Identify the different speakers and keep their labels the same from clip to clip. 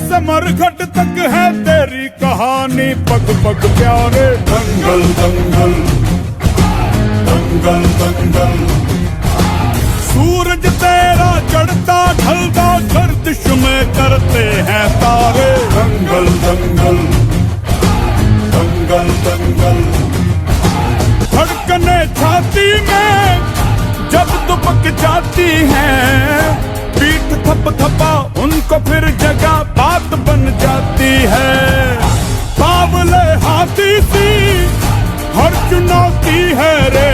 Speaker 1: से मरघट तक है तेरी कहानी, पग पग प्यारे। दंगल दंगल दंगल दंगल, सूरज तेरा चढ़ता ढलता गर्दिश में करते हैं तारे। दंगल दंगल दंगल दंगल, धड़कने छाती में जब दुबक जाती हैं, पीठ थप थपा उनको फिर जगह बात बन जाती है। बावले हाथी सी हर चुनौती है रे,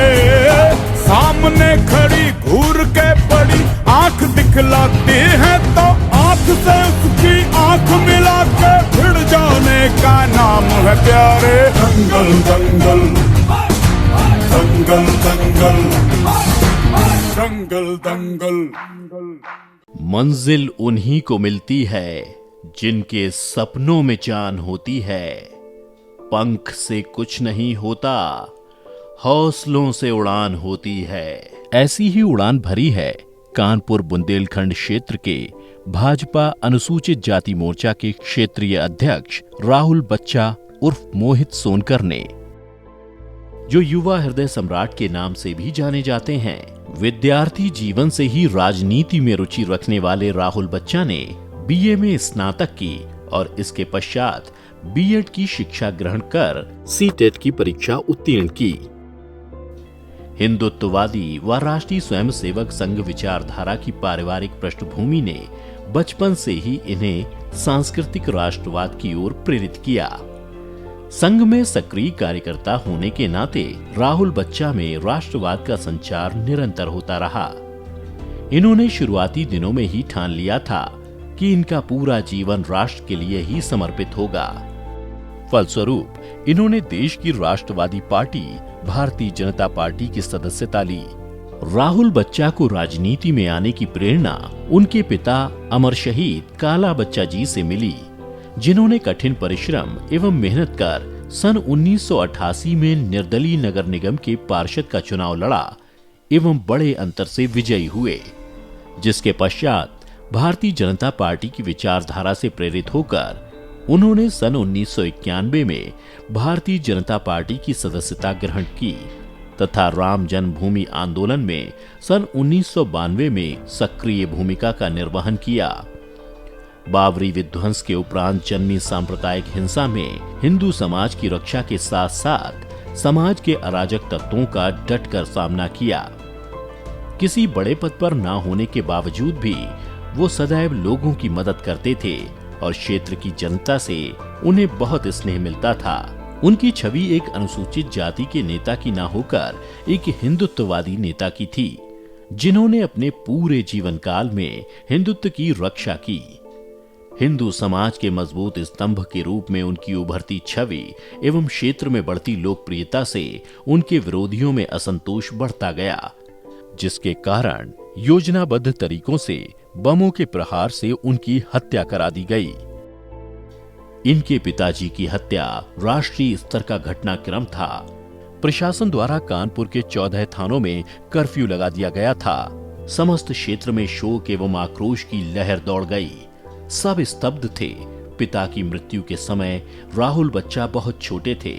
Speaker 1: सामने खड़ी घूर के बड़ी आंख दिखलाती है, तो आंख से उसकी आंख मिला के भिड़ जाने का नाम है प्यारे। दंगल दंगल दंगल दंगल दंगल दंगल।
Speaker 2: मंजिल उन्हीं को मिलती है जिनके सपनों में जान होती है। पंख से कुछ नहीं होता, हौसलों से उड़ान होती है। ऐसी ही उड़ान भरी है कानपुर बुंदेलखंड क्षेत्र के भाजपा अनुसूचित जाति मोर्चा के क्षेत्रीय अध्यक्ष राहुल बच्चा उर्फ मोहित सोनकर ने, जो युवा हृदय सम्राट के नाम से भी जाने जाते हैं। विद्यार्थी जीवन से ही राजनीति में रुचि रखने वाले राहुल बच्चा ने बीए में स्नातक की और इसके पश्चात बीएड की शिक्षा ग्रहण कर सीटेट की परीक्षा उत्तीर्ण की। हिंदुत्ववादी व राष्ट्रीय स्वयंसेवक संघ विचारधारा की पारिवारिक पृष्ठभूमि ने बचपन से ही इन्हें सांस्कृतिक राष्ट्रवाद की ओर प्रेरित किया। संघ में सक्रिय कार्यकर्ता होने के नाते राहुल बच्चा में राष्ट्रवाद का संचार निरंतर होता रहा। इन्होंने शुरुआती दिनों में ही ठान लिया था कि इनका पूरा जीवन राष्ट्र के लिए ही समर्पित होगा। फलस्वरूप इन्होंने देश की राष्ट्रवादी पार्टी भारतीय जनता पार्टी की सदस्यता ली। राहुल बच्चा को राजनीति में आने की प्रेरणा उनके पिता अमर शहीद काला बच्चा जी से मिली, जिन्होंने कठिन परिश्रम एवं मेहनत कर सन 1988 में निर्दलीय नगर निगम के पार्षद का चुनाव लड़ा एवं बड़े अंतर से विजयी हुए, जिसके पश्चात भारतीय जनता पार्टी की विचारधारा से प्रेरित होकर उन्होंने सन 1991 में भारतीय जनता पार्टी की सदस्यता ग्रहण की तथा राम जन्मभूमि आंदोलन में सन 1992 में सक्रिय भूमिका का निर्वहन किया। बाबरी विध्वंस के उपरांत जन्मी सांप्रदायिक हिंसा में हिंदू समाज की रक्षा के साथ साथ समाज के अराजक तत्वों का डटकर सामना किया। किसी बड़े पद पर न होने के बावजूद भी वो सदैव लोगों की मदद करते थे और क्षेत्र की जनता से उन्हें बहुत स्नेह मिलता था। उनकी छवि एक अनुसूचित जाति के नेता की न होकर एक हिंदुत्ववादी नेता की थी, जिन्होंने अपने पूरे जीवन काल में हिंदुत्व की रक्षा की। हिंदू समाज के मजबूत स्तंभ के रूप में उनकी उभरती छवि एवं क्षेत्र में बढ़ती लोकप्रियता से उनके विरोधियों में असंतोष बढ़ता गया, जिसके कारण योजनाबद्ध तरीकों से बमों के प्रहार से उनकी हत्या करा दी गई। इनके पिताजी की हत्या राष्ट्रीय स्तर का घटनाक्रम था। प्रशासन द्वारा कानपुर के 14 थानों में कर्फ्यू लगा दिया गया था। समस्त क्षेत्र में शोक एवं आक्रोश की लहर दौड़ गई। सब स्तब्ध थे। पिता की मृत्यु के समय राहुल बच्चा बहुत छोटे थे।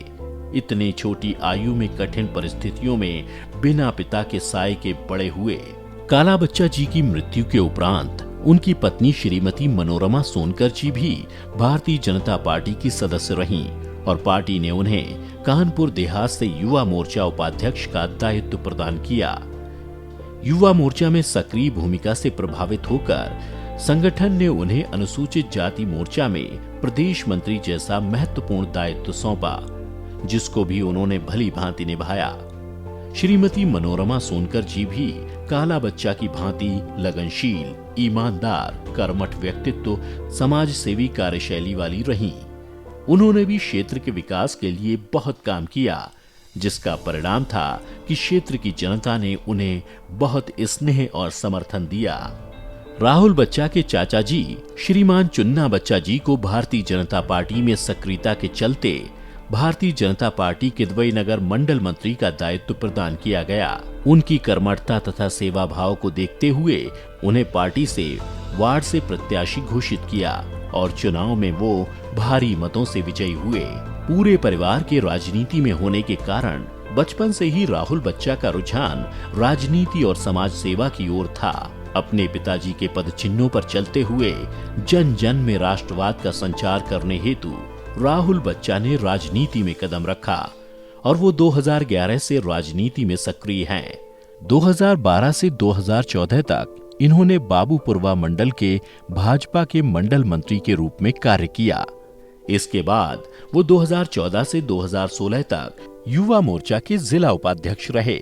Speaker 2: इतने छोटी आयु में कठिन परिस्थितियों में बिना पिता के साए के बड़े हुए। काला बच्चा जी की मृत्यु के उपरांत उनकी पत्नी श्रीमती मनोरमा सोनकर जी भी भारतीय जनता पार्टी की सदस्य रहीं और पार्टी ने उन्हें कानपुर देहात से युवा मोर्चा उपाध्यक्ष का दायित्व प्रदान किया। युवा मोर्चा में सक्रिय भूमिका से प्रभावित होकर संगठन ने उन्हें अनुसूचित जाति मोर्चा में प्रदेश मंत्री जैसा महत्वपूर्ण दायित्व सौंपा, जिसको भी उन्होंने भली भांति निभाया। श्रीमती मनोरमा सोनकर जी भी काला बच्चा की भांति लगनशील, ईमानदार, कर्मठ व्यक्तित्व, समाज सेवी कार्यशैली वाली रहीं। उन्होंने भी क्षेत्र के विकास के लिए बहुत काम किया, जिसका परिणाम था कि क्षेत्र की जनता ने उन्हें बहुत स्नेह और समर्थन दिया। राहुल बच्चा के चाचा जी श्रीमान चुन्ना बच्चा जी को भारतीय जनता पार्टी में सक्रियता के चलते भारतीय जनता पार्टी किदवई नगर मंडल मंत्री का दायित्व प्रदान किया गया। उनकी कर्मठता तथा सेवा भाव को देखते हुए उन्हें पार्टी से वार्ड से प्रत्याशी घोषित किया और चुनाव में वो भारी मतों से विजयी हुए। पूरे परिवार के राजनीति में होने के कारण बचपन से ही राहुल बच्चा का रुझान राजनीति और समाज सेवा की ओर था। अपने पिताजी के पद चिन्हों पर चलते हुए जन जन में राष्ट्रवाद का संचार करने हेतु राहुल बच्चा ने राजनीति में कदम रखा और वो 2011 से राजनीति में सक्रिय हैं। 2012 से 2014 तक इन्होंने बाबूपुरवा मंडल के भाजपा के मंडल मंत्री के रूप में कार्य किया। इसके बाद वो 2014 से 2016 तक युवा मोर्चा के जिला उपाध्यक्ष रहे।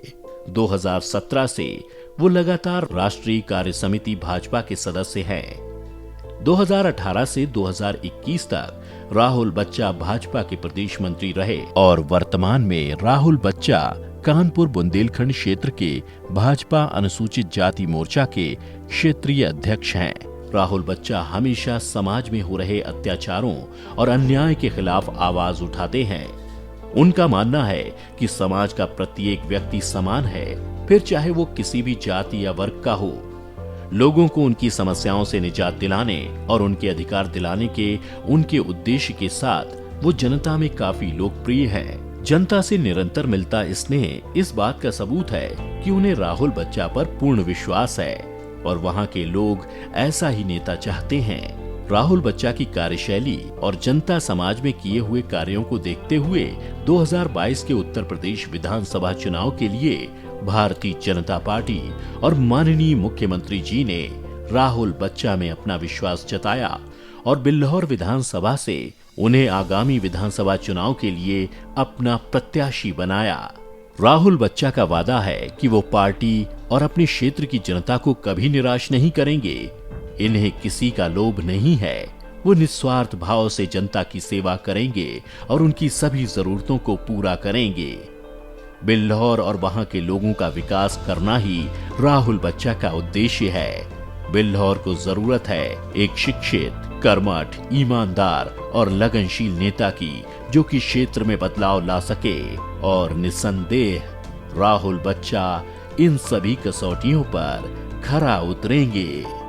Speaker 2: 2017 से वो लगातार राष्ट्रीय कार्य समिति भाजपा के सदस्य हैं। 2018 से 2021 तक राहुल बच्चा भाजपा के प्रदेश मंत्री रहे और वर्तमान में राहुल बच्चा कानपुर बुंदेलखंड क्षेत्र के भाजपा अनुसूचित जाति मोर्चा के क्षेत्रीय अध्यक्ष हैं। राहुल बच्चा हमेशा समाज में हो रहे अत्याचारों और अन्याय के खिलाफ आवाज उठाते हैं। उनका मानना है कि समाज का प्रत्येक व्यक्ति समान है, फिर चाहे वो किसी भी जाति या वर्ग का हो। लोगों को उनकी समस्याओं से निजात दिलाने और उनके अधिकार दिलाने के उनके उद्देश्य के साथ वो जनता में काफी लोकप्रिय हैं। जनता से निरंतर मिलता स्नेह इस बात का सबूत है कि उन्हें राहुल बच्चा पर पूर्ण विश्वास है और वहाँ के लोग ऐसा ही नेता चाहते हैं। राहुल बच्चा की कार्यशैली और जनता समाज में किए हुए कार्यों को देखते हुए 2022 के उत्तर प्रदेश विधानसभा चुनाव के लिए भारतीय जनता पार्टी और माननीय मुख्यमंत्री जी ने राहुल बच्चा में अपना विश्वास जताया और बिल्लौर विधानसभा से उन्हें आगामी विधानसभा चुनाव के लिए अपना प्रत्याशी बनाया। राहुल बच्चा का वादा है कि वो पार्टी और अपने क्षेत्र की जनता को कभी निराश नहीं करेंगे। इन्हें किसी का लोभ नहीं है। वो निस्वार्थ भाव से जनता की सेवा करेंगे और उनकी सभी जरूरतों को पूरा करेंगे। बिल्लौर और वहां के लोगों का विकास करना ही राहुल बच्चा का उद्देश्य है। बिल्लौर को जरूरत है एक शिक्षित, कर्मठ, ईमानदार और लगनशील नेता की, जो कि क्षेत्र में बदलाव ला सके और निसंदेह राहुल बच्चा इन सभी कसौटियों पर खरा उतरेंगे।